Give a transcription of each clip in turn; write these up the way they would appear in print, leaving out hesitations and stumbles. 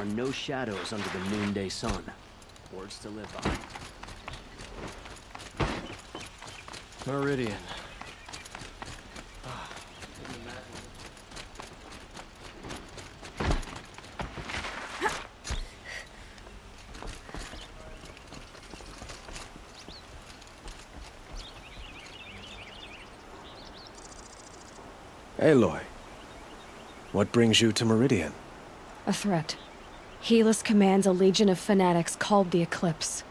are no shadows under the noonday sun. Words to live by. Meridian. Aloy, what brings you to Meridian? A threat. Helis commands a legion of fanatics called the Eclipse.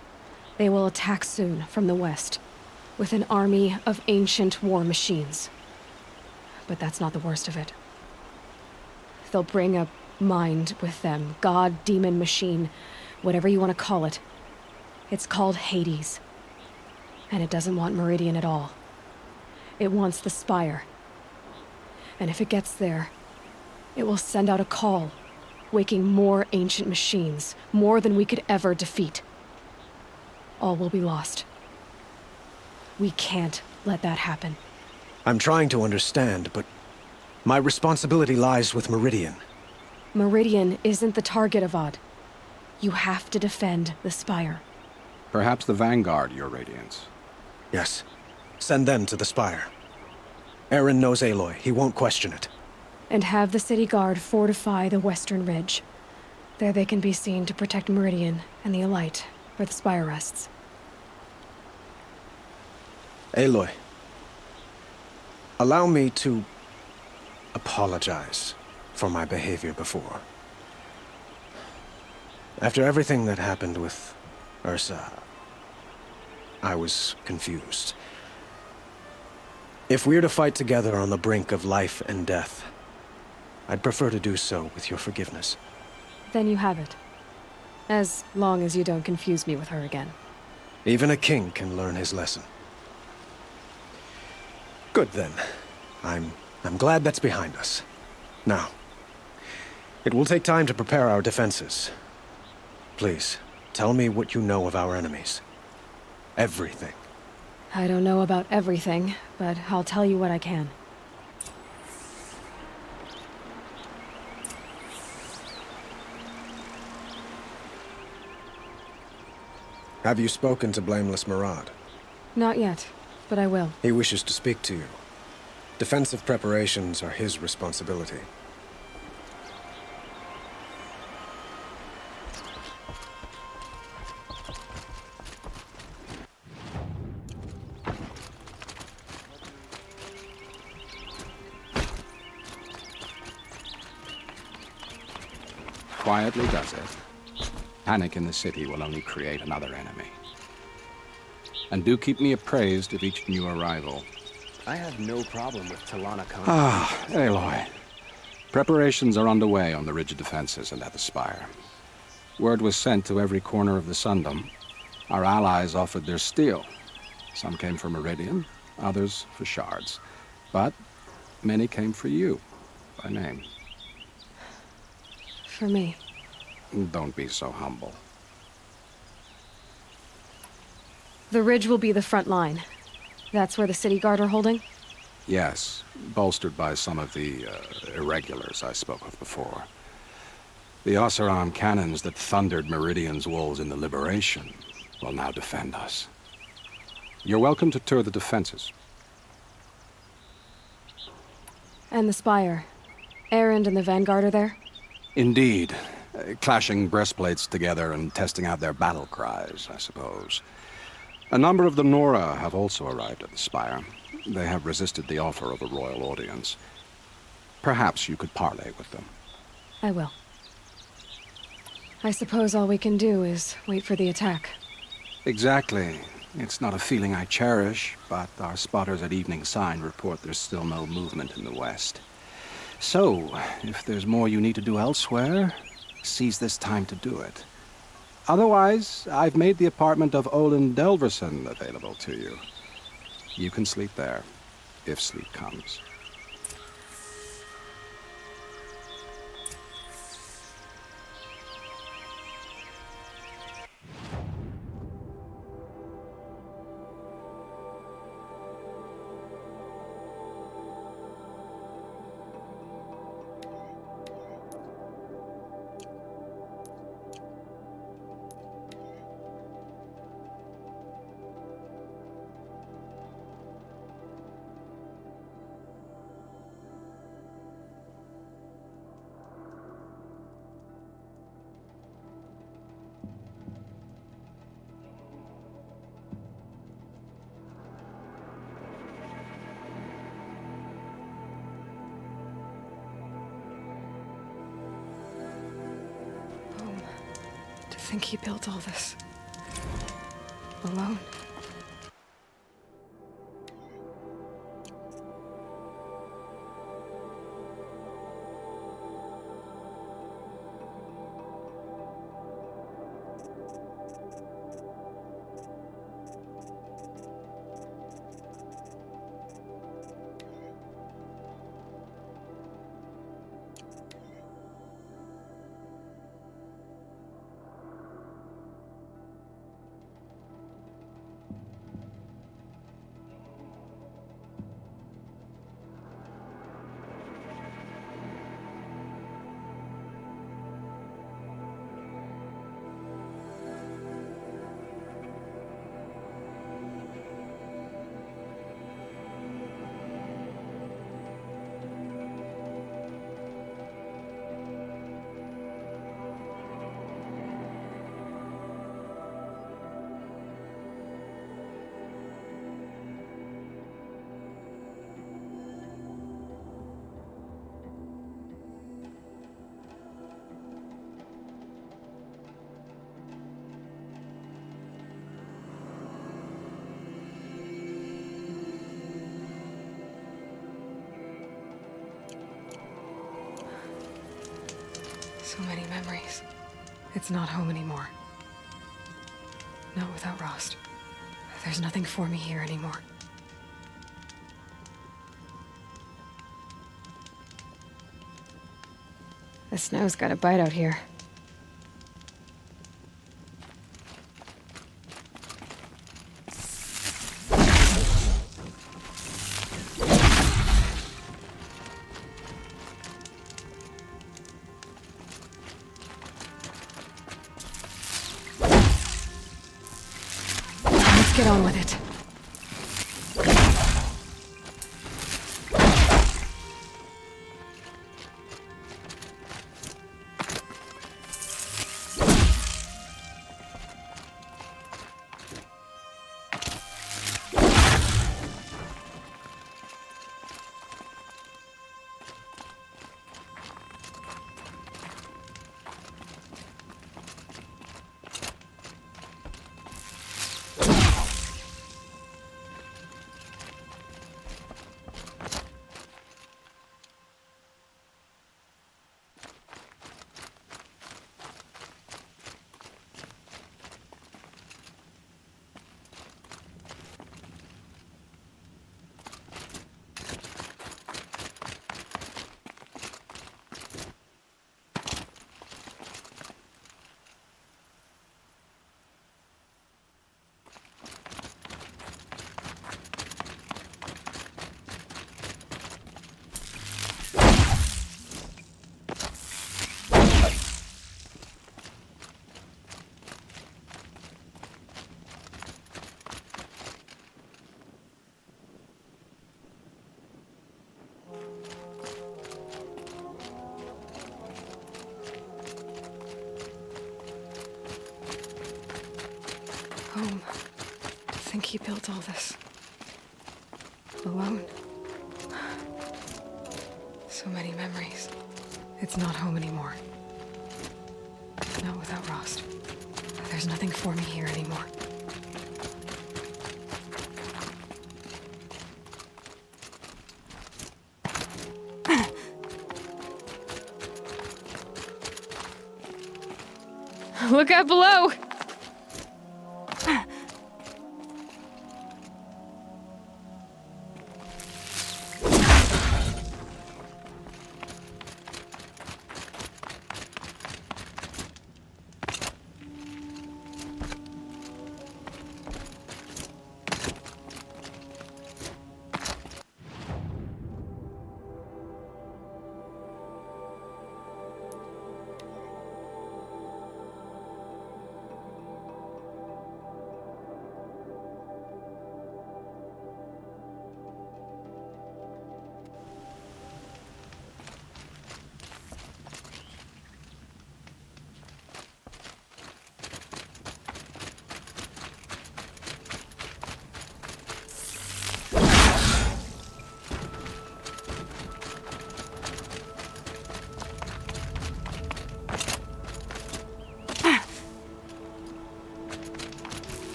They will attack soon from the west, with an army of ancient war machines. But that's not the worst of it. They'll bring a mind with them, god, demon, machine, whatever you want to call it. It's called Hades. And it doesn't want Meridian at all. It wants the Spire. And if it gets there, it will send out a call, waking more ancient machines, more than we could ever defeat. All will be lost. We can't let that happen. I'm trying to understand, but my responsibility lies with Meridian. Meridian isn't the target, Avad. You have to defend the Spire. Perhaps the Vanguard, Your Radiance. Yes. Send them to the Spire. Eren knows Aloy. He won't question it. And have the city guard fortify the western ridge. There they can be seen to protect Meridian and the Elite, where the Spire rests. Aloy, allow me to apologize for my behavior before. After everything that happened with Ursa, I was confused. If we're to fight together on the brink of life and death, I'd prefer to do so with your forgiveness. Then you have it. As long as you don't confuse me with her again. Even a king can learn his lesson. Good then. I'm glad that's behind us. Now, it will take time to prepare our defenses. Please, tell me what you know of our enemies. Everything. I don't know about everything, but I'll tell you what I can. Have you spoken to Blameless Murad? Not yet, but I will. He wishes to speak to you. Defensive preparations are his responsibility. Quietly does it. Panic in the city will only create another enemy. And do keep me appraised of each new arrival. I have no problem with Talana Khan. Ah, Aloy. Preparations are underway on the ridge defenses and at the Spire. Word was sent to every corner of the Sundom. Our allies offered their steel. Some came for Meridian, others for shards. But many came for you, by name. For me. Don't be so humble. The ridge will be the front line. That's where the city guard are holding? Yes, bolstered by some of the irregulars I spoke of before. The Oseram cannons that thundered Meridian's walls in the Liberation will now defend us. You're welcome to tour the defenses. And the Spire. Erend and the Vanguard are there? Indeed. Clashing breastplates together and testing out their battle cries, I suppose. A number of the Nora have also arrived at the Spire. They have resisted the offer of a royal audience. Perhaps you could parley with them. I will. I suppose all we can do is wait for the attack. Exactly. It's not a feeling I cherish, but our spotters at Evening Sign report there's still no movement in the west. So, if there's more you need to do elsewhere, seize this time to do it. Otherwise, I've made the apartment of Olin Delverson available to you. You can sleep there, if sleep comes. think he built all this alone. So many memories. It's not home anymore. Not without Rost. There's nothing for me here anymore. The snow's got a bite out here. Let's get on with it. Home. I think he built all this alone. So many memories. It's not home anymore. Not without Rost. There's nothing for me here anymore. Look out below!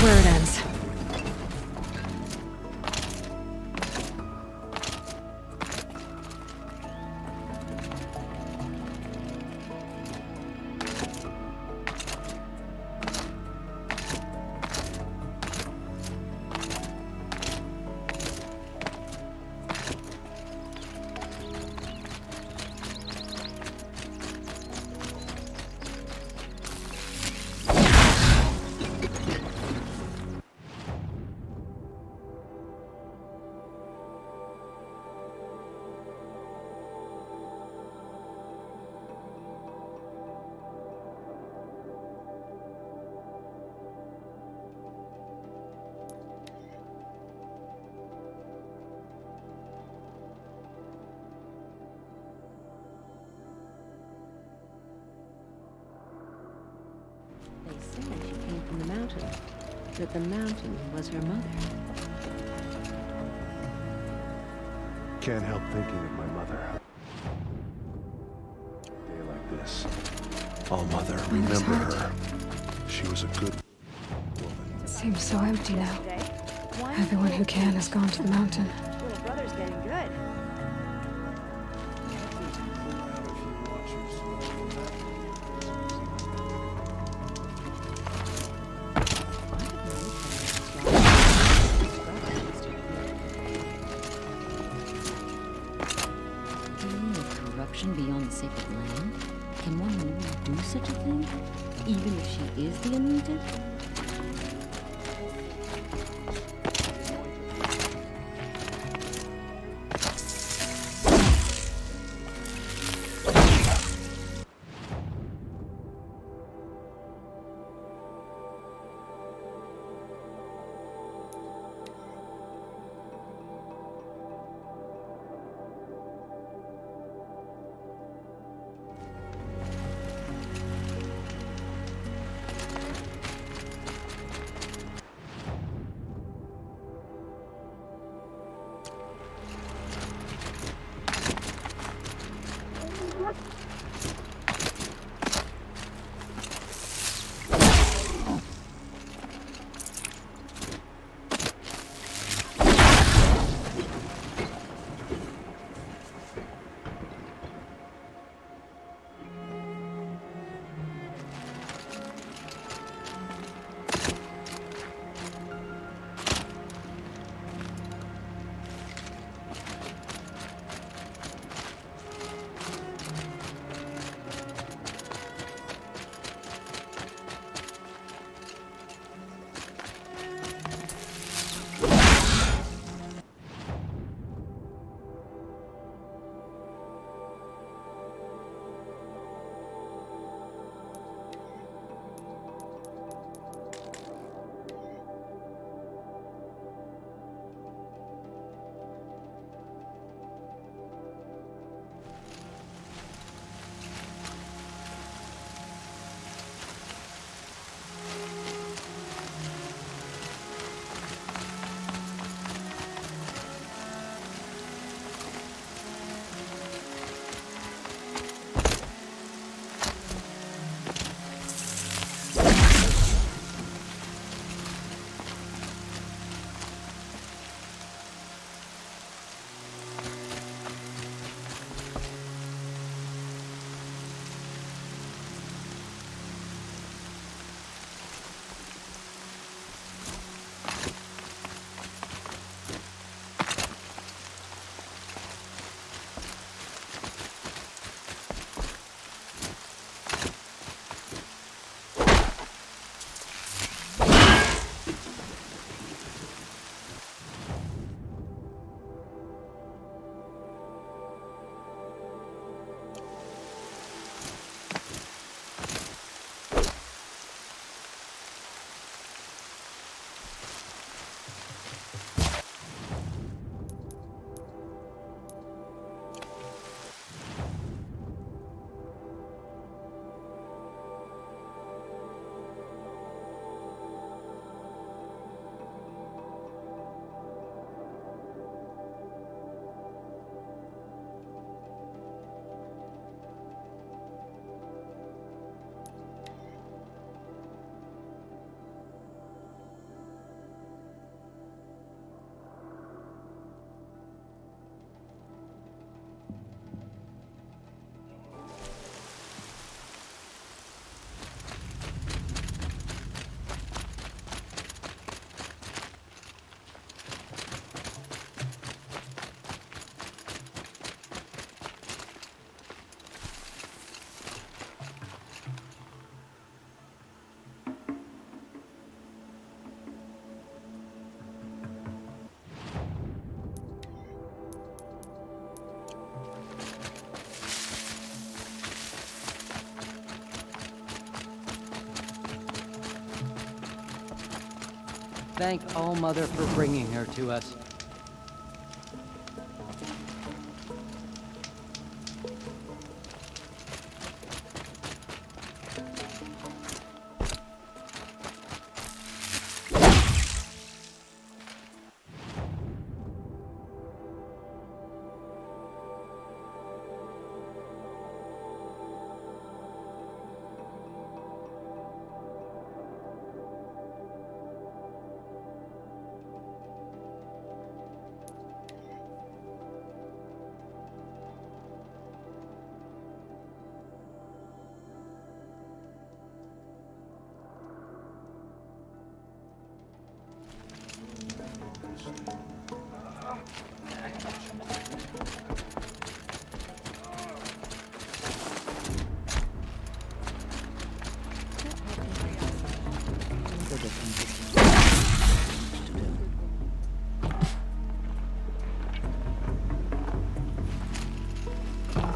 where it ends. They said she came from the mountain, that the mountain was her mother. Can't help thinking of my mother. A day like this. Oh, Mother, remember her. She was a good woman. It seems so empty now. Everyone who can has gone to the mountain. Little brother's getting good. Feeling of corruption beyond the sacred land? Can one really do such a thing? Even if she is the anointed? Thank All-Mother for bringing her to us.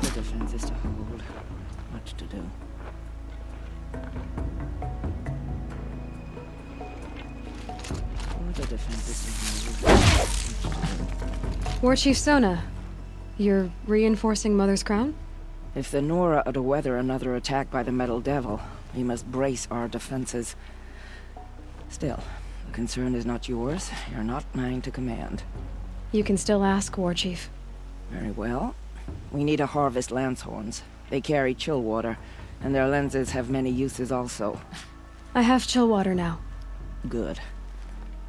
The defense is to hold. Much to do. The defense is to hold. War Chief Sona, you're reinforcing Mother's Crown? If the Nora are to weather another attack by the Metal Devil, we must brace our defenses. Still, the concern is not yours. You're not mine to command. You can still ask, War Chief. Very well. We need to harvest Lancehorns. They carry chill water, and their lenses have many uses also. I have chill water now. Good.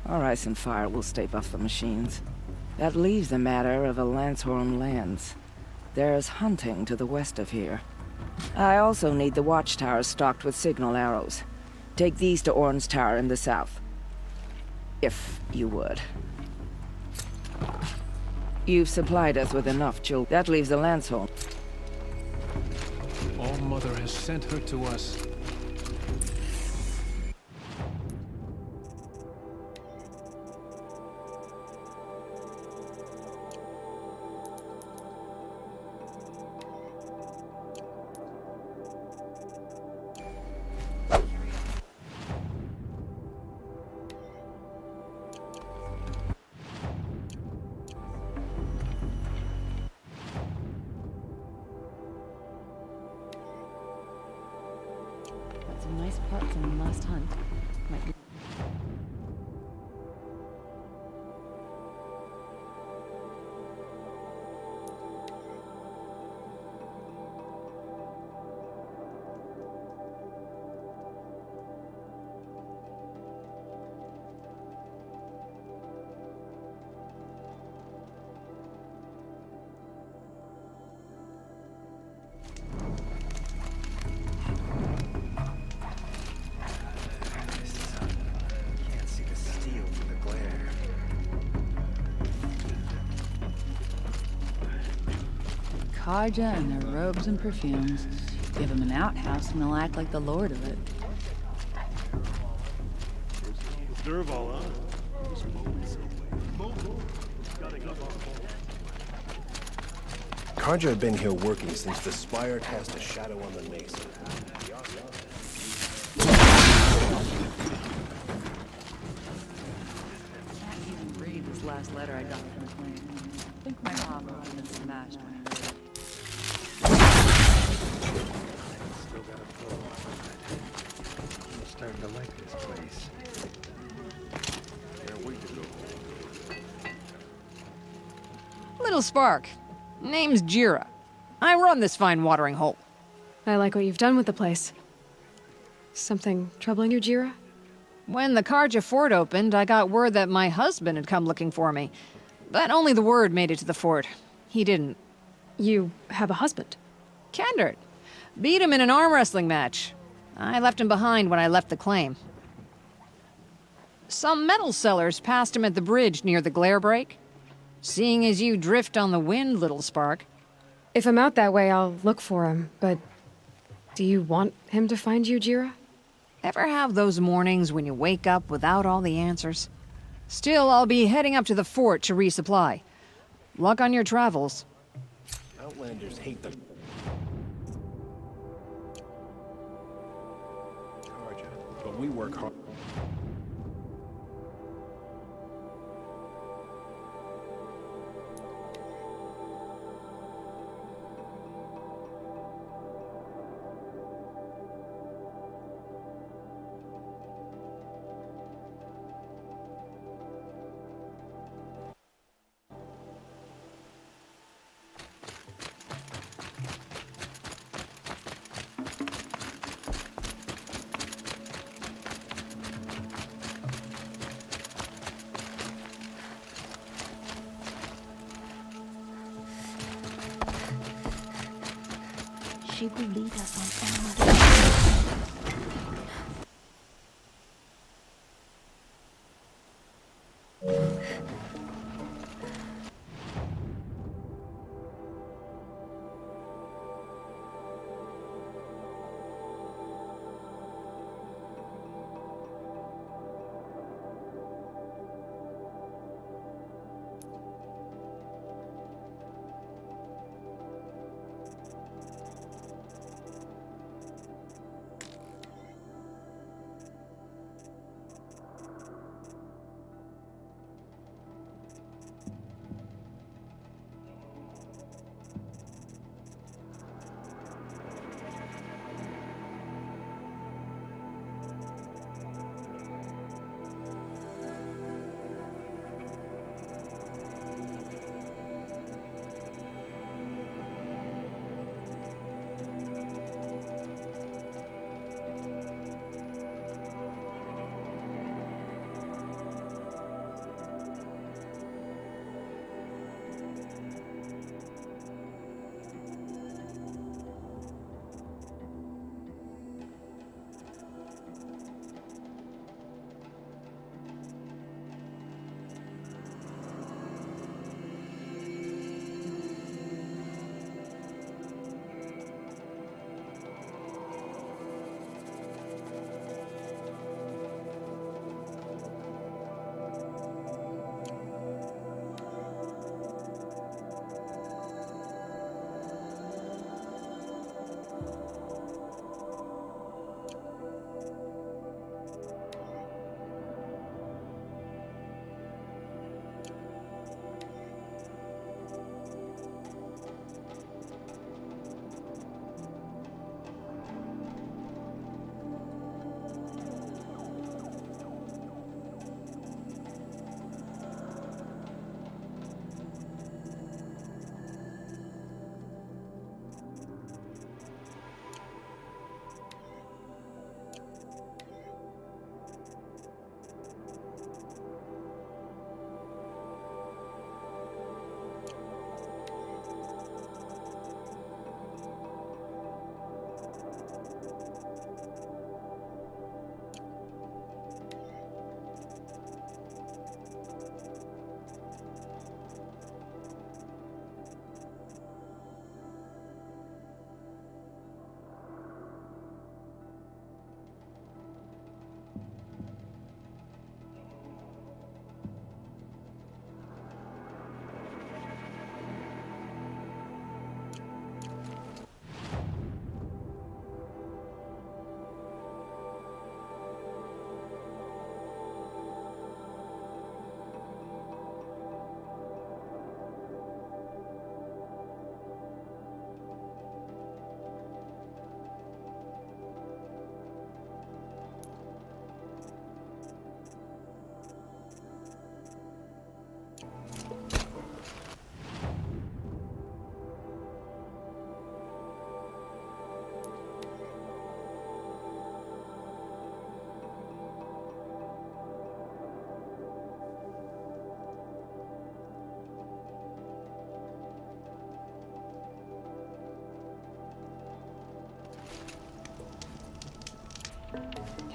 Our ice and fire will stay off the machines. That leaves the matter of a Lancehorn lance. There's hunting to the west of here. I also need the watchtowers stocked with signal arrows. Take these to Orn's Tower in the south. If you would. You've supplied us with enough chill. That leaves the Lancehorn. All-Mother has sent her to us. Got some nice parts in the last hunt. Might be Can't see the steel through the glare. Kaja and their robes and perfumes. Give them an outhouse and they'll act like the lord of it. Karja had been here working since the spire cast a shadow on the mesa. Can't even read this last letter I got from Queen. I think my mom must have been smashed when he wrote it. Still gotta pull. I'm starting to like this place. Can't wait to go home. Little Spark. Name's Jira. I run this fine watering hole. I like what you've done with the place. Something troubling you, Jira? When the Karja fort opened, I got word that my husband had come looking for me. But only the word made it to the fort. He didn't. You have a husband? Kendrick. Beat him in an arm wrestling match. I left him behind when I left the claim. Some metal sellers passed him at the bridge near the glare break. Seeing as you drift on the wind, Little Spark. If I'm out that way, I'll look for him, but... Do you want him to find you, Jira? Ever have those mornings when you wake up without all the answers? Still, I'll be heading up to the fort to resupply. Luck on your travels. Outlanders hate them. Karja, but we work hard. She will lead us on any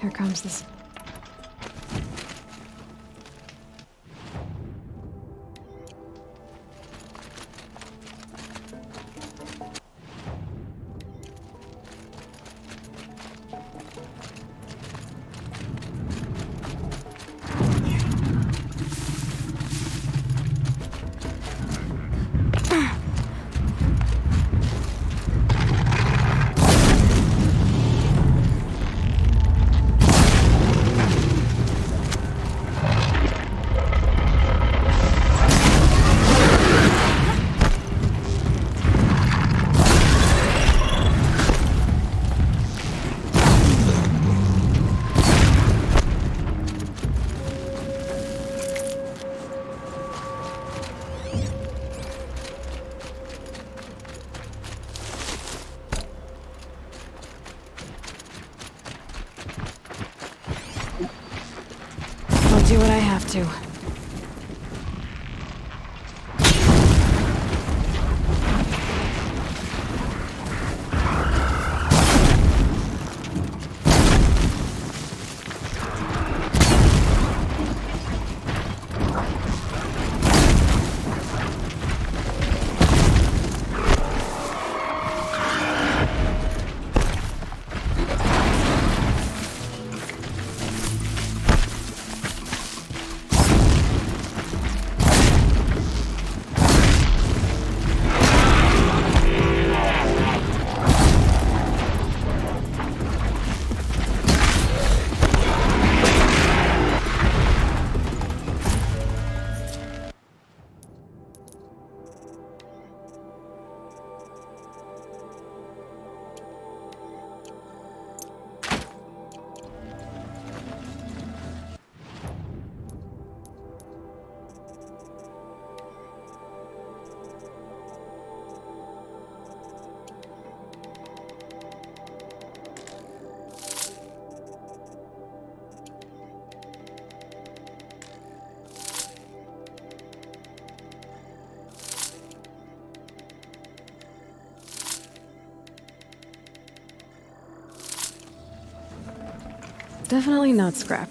Here comes this. I'll do what I have to. Definitely not scrap.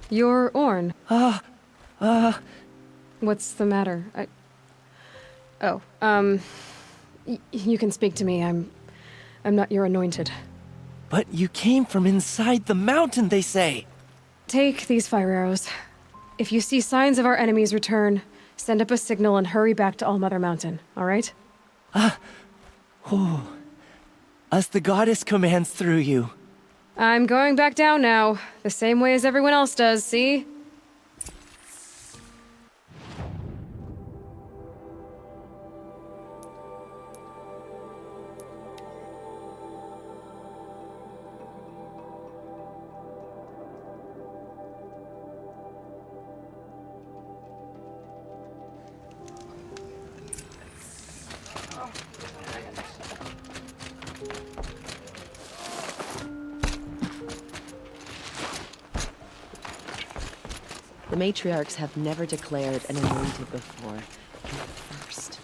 You're Orn. What's the matter? You can speak to me. I'm not your anointed. But you came from inside the mountain, they say. Take these fire arrows. If you see signs of our enemy's return, send up a signal and hurry back to Allmother Mountain, all right? As the goddess commands through you. I'm going back down now, the same way as everyone else does, see? The matriarchs have never declared an anointed before. You're the first.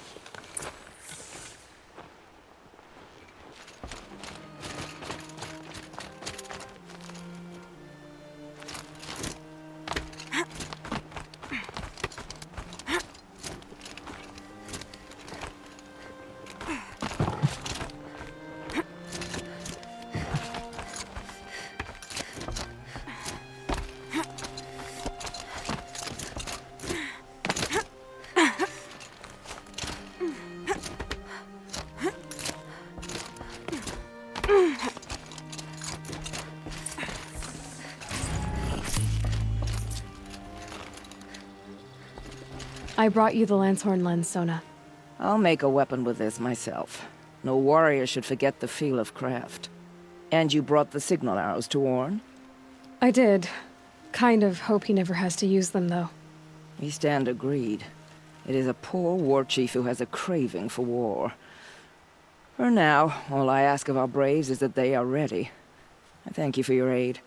I brought you the Lancehorn lens, Sona. I'll make a weapon with this myself. No warrior should forget the feel of craft. And you brought the signal arrows to Orn? I did. Kind of hope he never has to use them, though. We stand agreed. It is a poor war chief who has a craving for war. For now, all I ask of our braves is that they are ready. I thank you for your aid.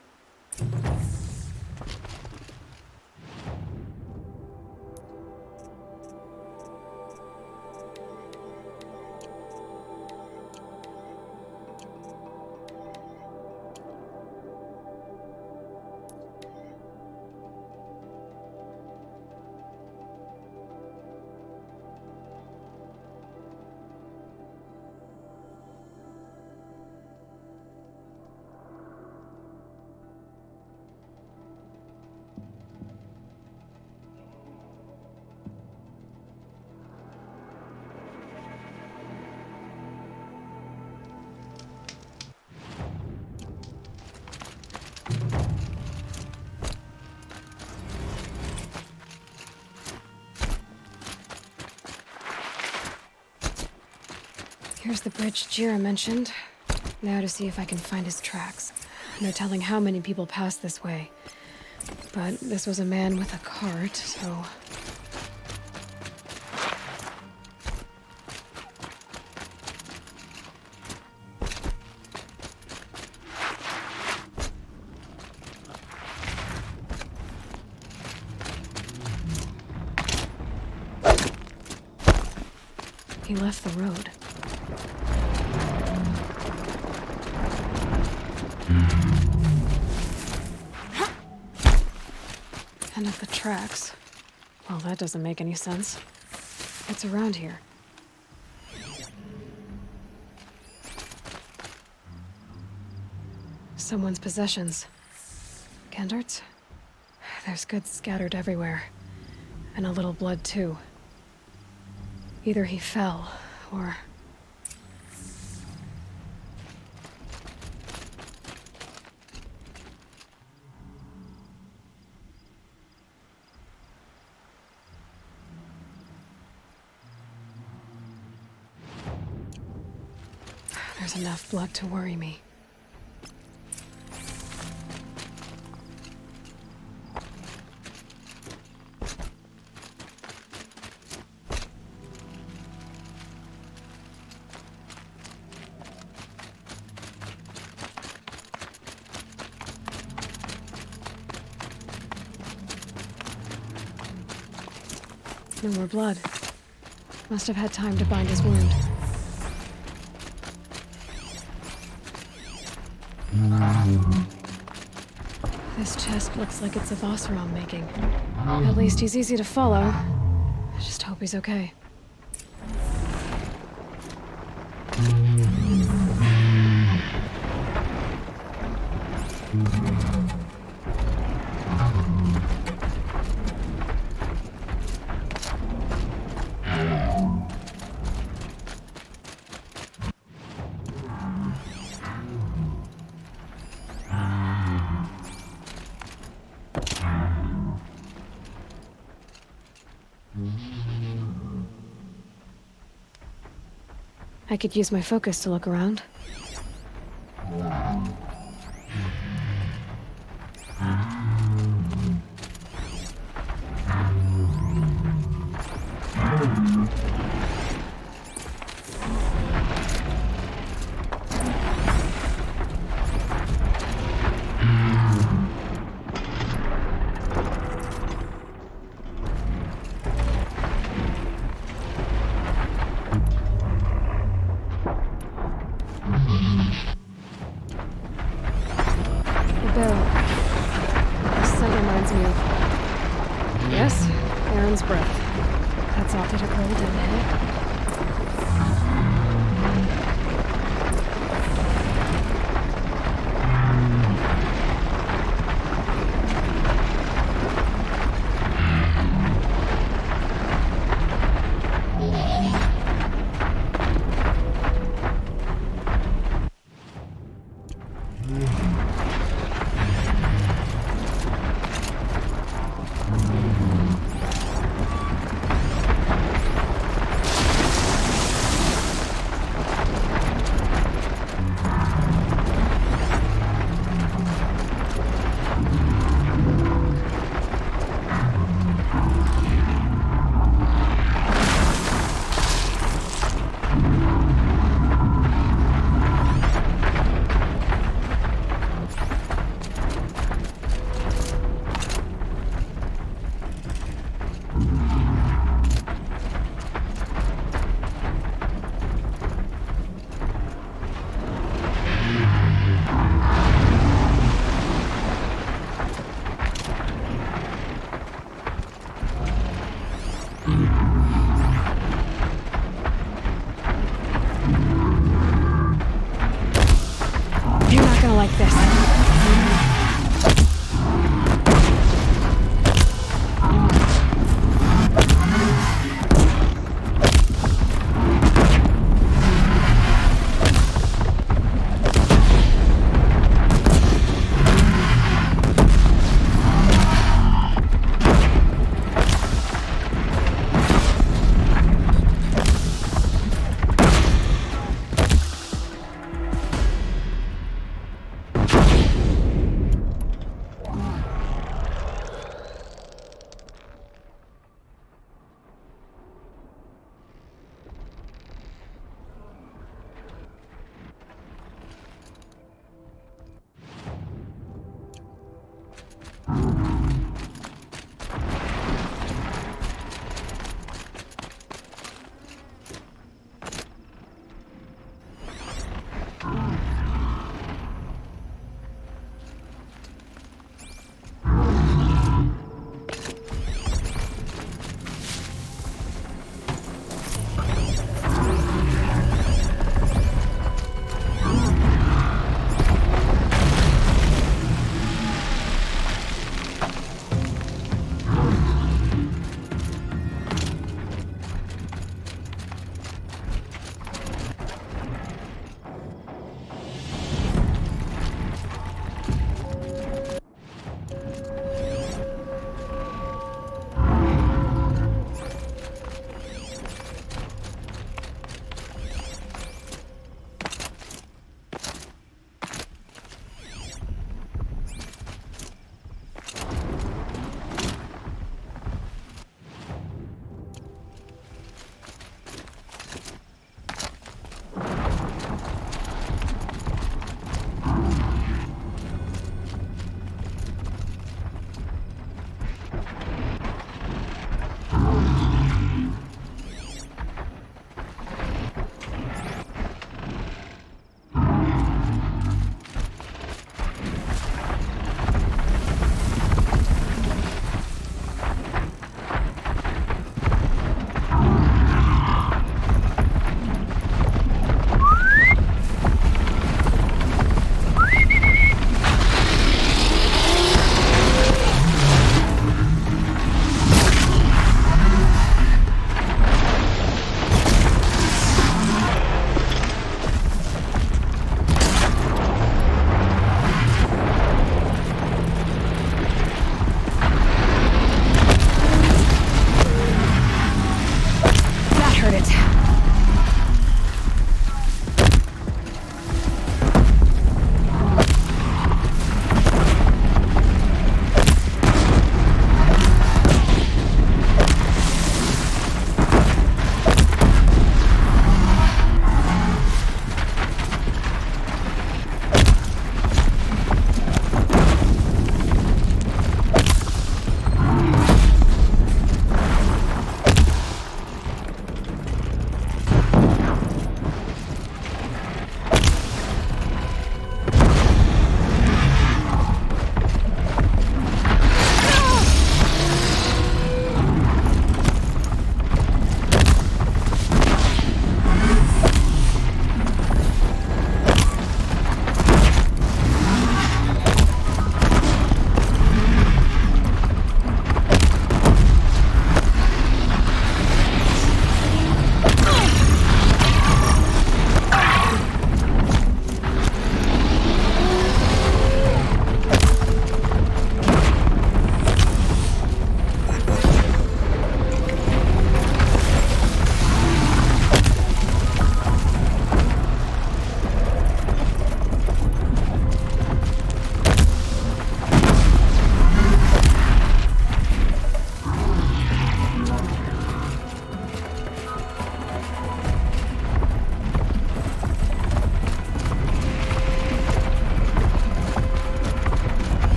Here's the bridge Jira mentioned. Now to see if I can find his tracks. No telling how many people pass this way. But this was a man with a cart, so... He left the road. And at the tracks. Well, that doesn't make any sense. It's around here. Someone's possessions. Gendart's? There's goods scattered everywhere. And a little blood, too. Either he fell, or... There's enough blood to worry me. No more blood. Must have had time to bind his wound. This chest looks like it's of Oseram making. At least he's easy to follow. I just hope he's okay. I could use my focus to look around. Yes, Aaron's breath. That's all that a girl did, eh?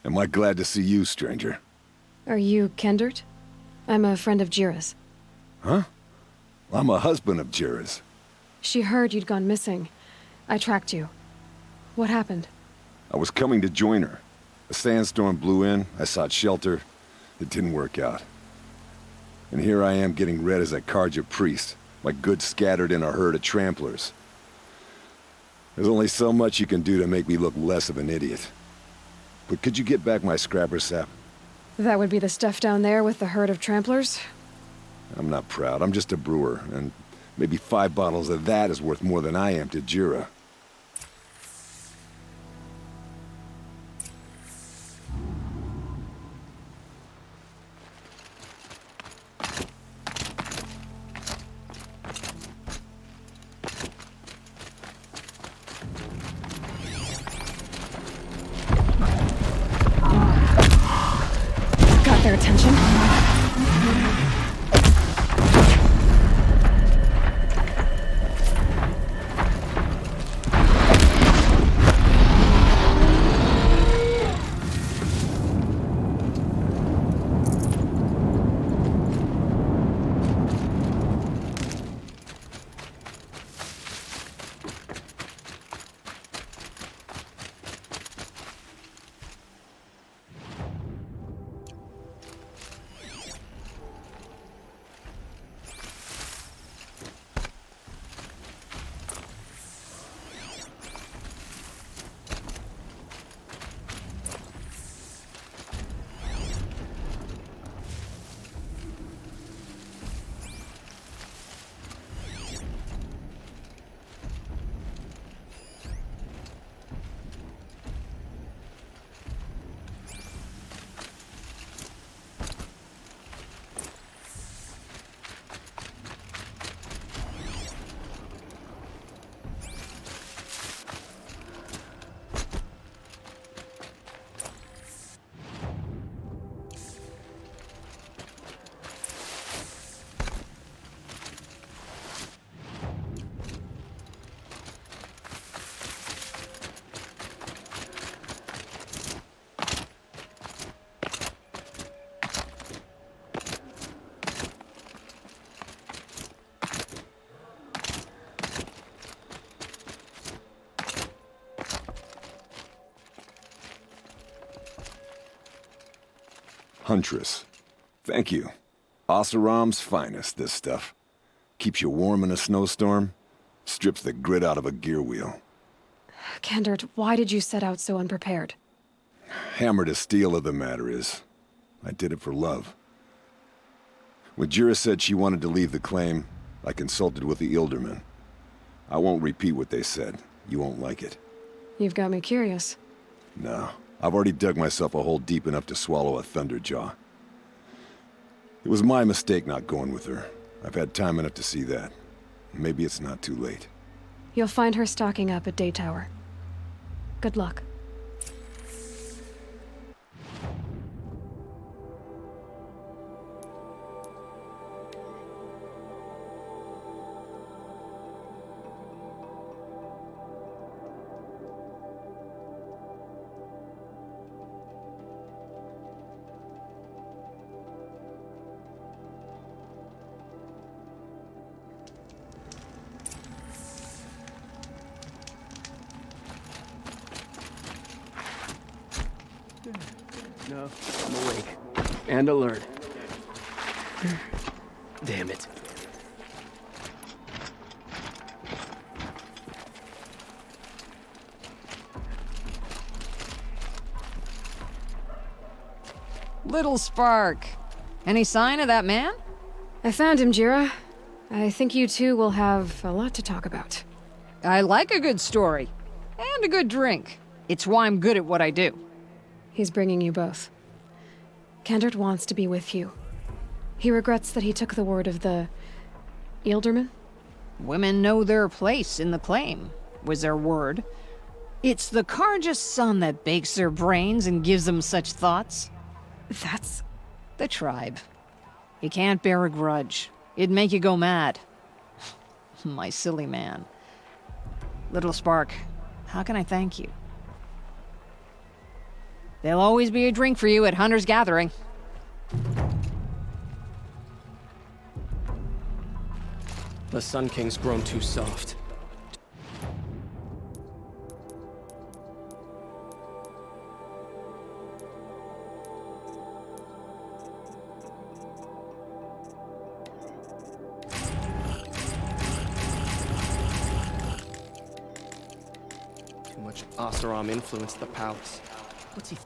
Am I glad to see you, stranger? Are you Kendert? I'm a friend of Jira's. Huh? I'm a husband of Jira's. She heard you'd gone missing. I tracked you. What happened? I was coming to join her. A sandstorm blew in, I sought shelter. It didn't work out. And here I am getting read as a Karja priest, my goods scattered in a herd of tramplers. There's only so much you can do to make me look less of an idiot. But could you get back my scrapper sap? That would be the stuff down there with the herd of tramplers? I'm not proud, I'm just a brewer, and maybe 5 bottles of that is worth more than I am to Jira. Got their attention? Huntress. Thank you. Oseram's finest, this stuff. Keeps you warm in a snowstorm, strips the grit out of a gear wheel. Kendert, why did you set out so unprepared? Hammer to steel of the matter is, I did it for love. When Jira said she wanted to leave the claim, I consulted with the Ilderman. I won't repeat what they said. You won't like it. You've got me curious. No. I've already dug myself a hole deep enough to swallow a Thunderjaw. It was my mistake not going with her. I've had time enough to see that. Maybe it's not too late. You'll find her stocking up at Daytower. Good luck. No, I'm awake. And alert. Damn it. Little Spark. Any sign of that man? I found him, Jira. I think you two will have a lot to talk about. I like a good story. And a good drink. It's why I'm good at what I do. He's bringing you both. Kendert wants to be with you. He regrets that he took the word of the... Ilderman? Women know their place in the claim, was their word. It's the Karja's son that bakes their brains and gives them such thoughts. That's... the tribe. You can't bear a grudge. It'd make you go mad. My silly man. Little Spark, how can I thank you? There'll always be a drink for you at Hunter's Gathering. The Sun King's grown too soft. Too much Oseram influenced the palace. What's he...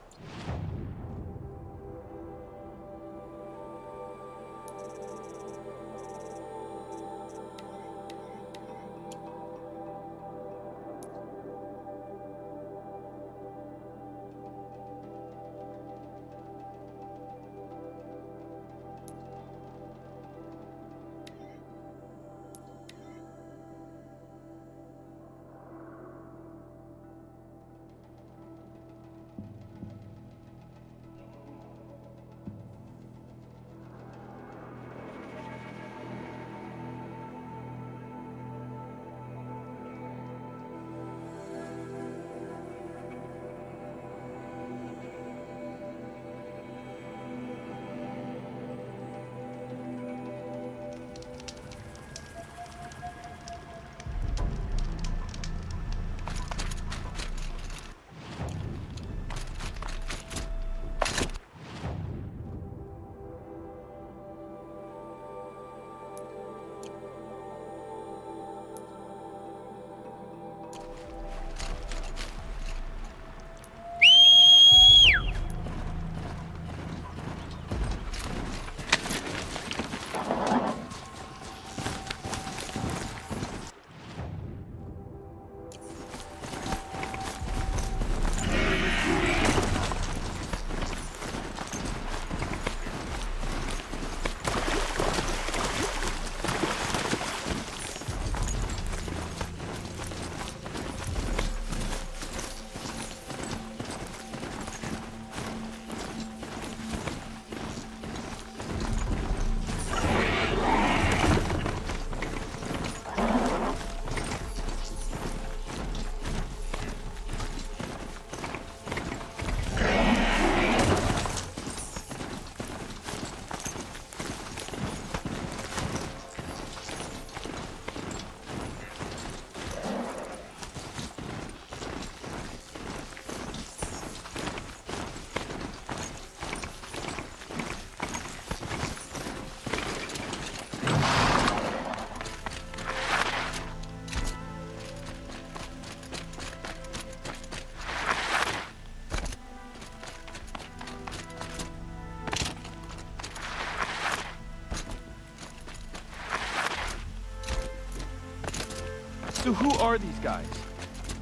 So who are these guys?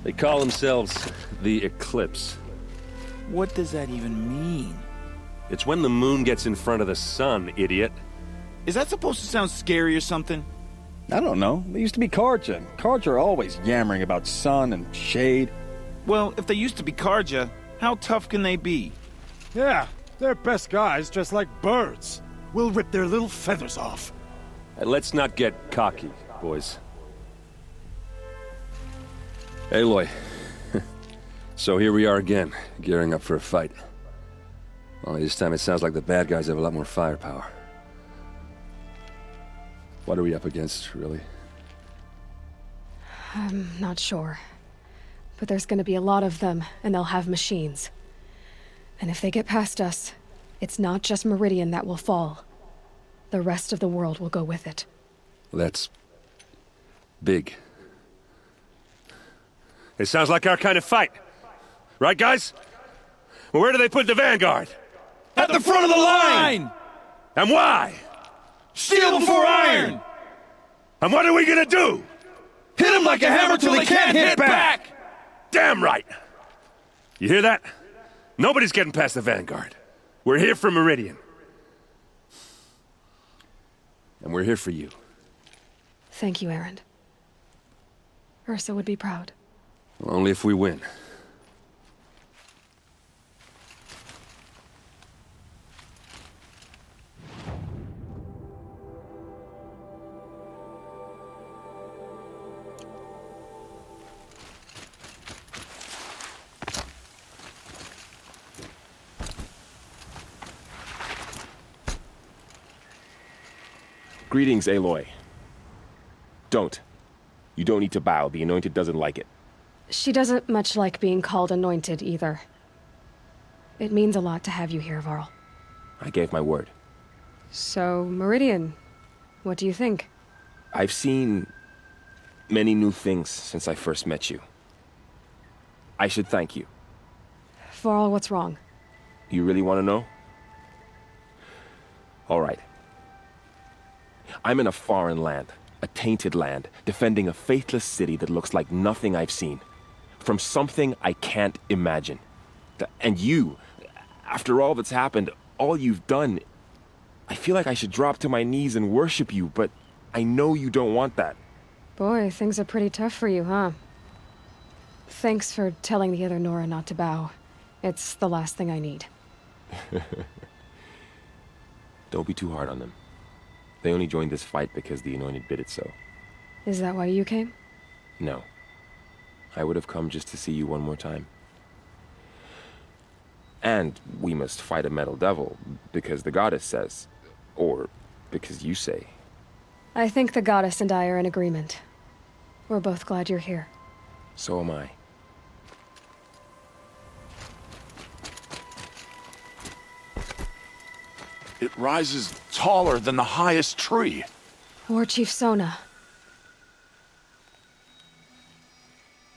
They call themselves the Eclipse. What does that even mean? It's when the moon gets in front of the sun, idiot. Is that supposed to sound scary or something? I don't know. They used to be Carja. Carja are always yammering about sun and shade. Well, if they used to be Carja, how tough can they be? Yeah, they're best guys dressed like birds. We'll rip their little feathers off. Let's not get cocky, boys. Aloy. So here we are again, gearing up for a fight. Only this time it sounds like the bad guys have a lot more firepower. What are we up against, really? I'm not sure. But there's gonna be a lot of them, and they'll have machines. And if they get past us, it's not just Meridian that will fall. The rest of the world will go with it. That's big. It sounds like our kind of fight. Right, guys? Well, where do they put the Vanguard? At the front of the line! And why? Steel before iron! And what are we gonna do? Hit them like a hammer till they can't hit back! Damn right! You hear that? Nobody's getting past the Vanguard. We're here for Meridian. And we're here for you. Thank you, Erend. Ursa would be proud. Well, only if we win. Greetings, Aloy. Don't. You don't need to bow. The Anointed doesn't like it. She doesn't much like being called anointed either. It means a lot to have you here, Varl. I gave my word. So, Meridian, what do you think? I've seen many new things since I first met you. I should thank you. Varl, what's wrong? You really want to know? All right. I'm in a foreign land, a tainted land, defending a faithless city that looks like nothing I've seen. From something I can't imagine. And you, after all that's happened, all you've done, I feel like I should drop to my knees and worship you, but I know you don't want that. Boy, things are pretty tough for you, huh? Thanks for telling the other Nora not to bow. It's the last thing I need. Don't be too hard on them. They only joined this fight because the Anointed bid it so. Is that why you came? No. I would have come just to see you one more time. And we must fight a metal devil, because the goddess says. Or because you say. I think the goddess and I are in agreement. We're both glad you're here. So am I. It rises taller than the highest tree. War Chief Sona.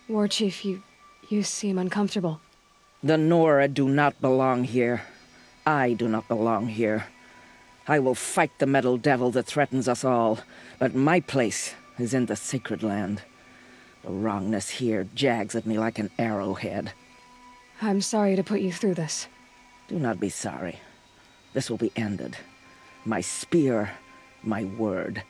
War Chief, you seem uncomfortable. The Nora do not belong here. I do not belong here. I will fight the metal devil that threatens us all, but my place is in the sacred land. The wrongness here jags at me like an arrowhead. I'm sorry to put you through this. Do not be sorry. This will be ended. My spear, my word.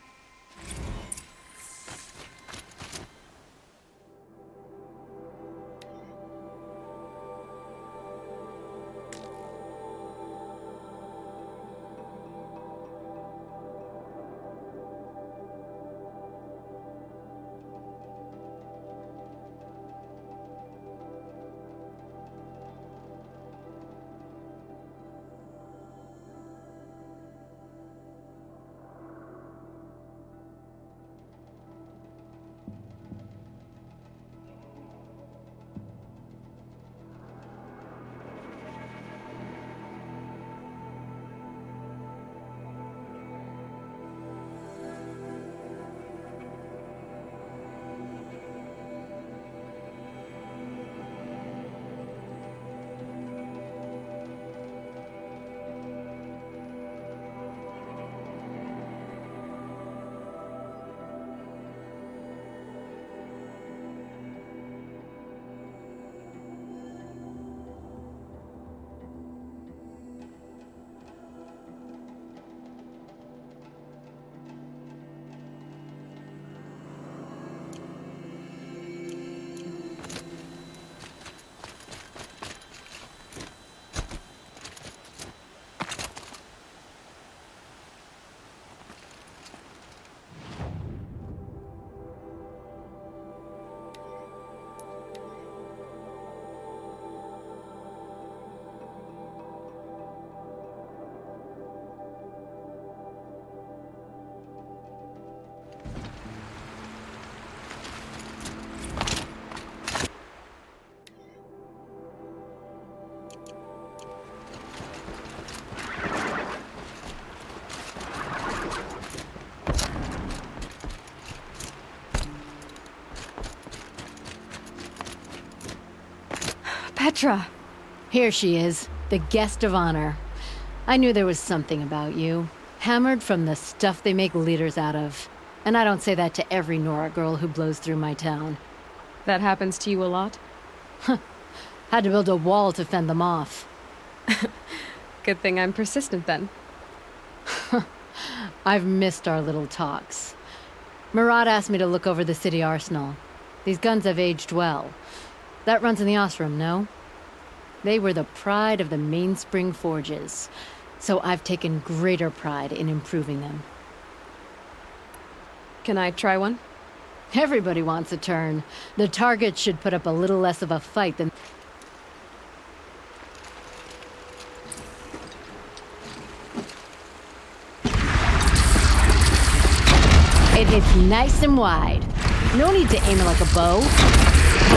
Petra! Here she is, the guest of honor. I knew there was something about you. Hammered from the stuff they make leaders out of. And I don't say that to every Nora girl who blows through my town. That happens to you a lot? Had to build a wall to fend them off. Good thing I'm persistent then. I've missed our little talks. Murad asked me to look over the city arsenal. These guns have aged well. That runs in the Osram, no? They were the pride of the Mainspring Forges, so I've taken greater pride in improving them. Can I try one? Everybody wants a turn. The targets should put up a little less of a fight than... It's nice and wide. No need to aim it like a bow.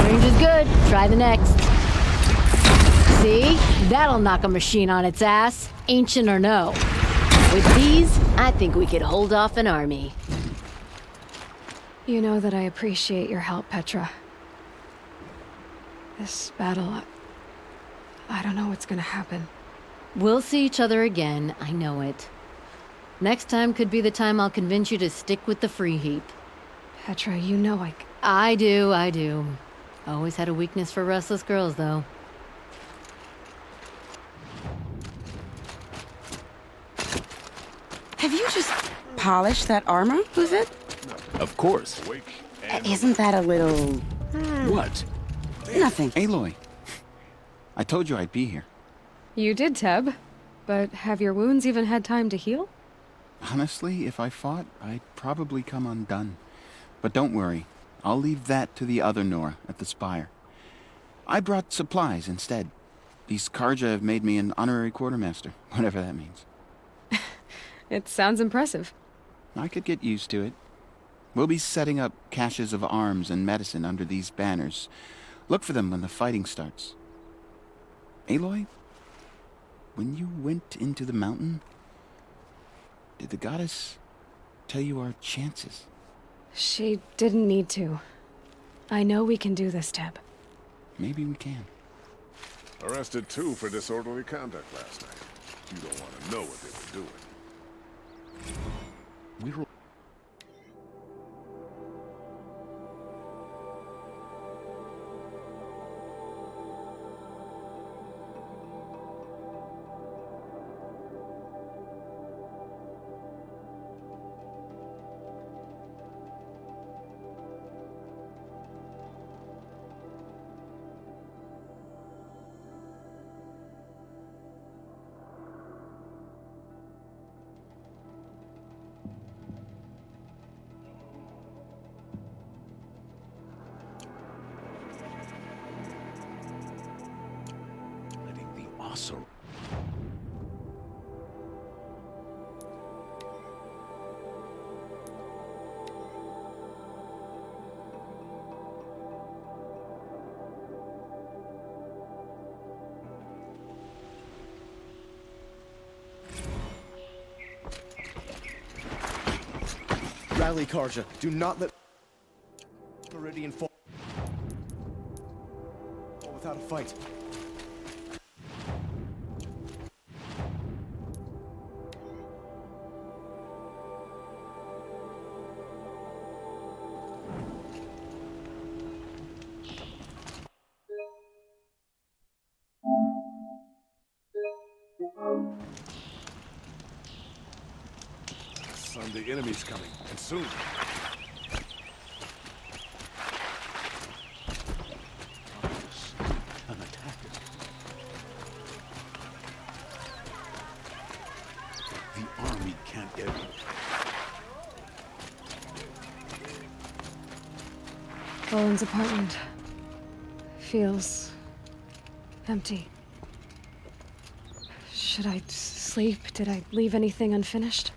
Range is good. Try the next. See? That'll knock a machine on its ass, ancient or no. With these, I think we could hold off an army. You know that I appreciate your help, Petra. This battle, I don't know what's gonna happen. We'll see each other again, I know it. Next time could be the time I'll convince you to stick with the free heap. Petra, you know I do. Always had a weakness for restless girls, though. Have you just polished that armor, was it? Of course. Isn't that a little... What? Nothing. Aloy, I told you I'd be here. You did, Teb. But have your wounds even had time to heal? Honestly, if I fought, I'd probably come undone. But don't worry. I'll leave that to the other Nora at the Spire. I brought supplies instead. These Karja have made me an honorary quartermaster, whatever that means. It sounds impressive. I could get used to it. We'll be setting up caches of arms and medicine under these banners. Look for them when the fighting starts. Aloy, when you went into the mountain, did the goddess tell you our chances? She didn't need to. I know we can do this, Teb. Maybe we can. Arrested 2 for disorderly conduct last night. You don't want to know what they were doing. We were... So Rally, Karja. Do not let Meridian fall without a fight. Son, the enemy's coming, and soon. An attacker. The army can't get... Bowen's apartment feels empty. Should I sleep? Did I leave anything unfinished?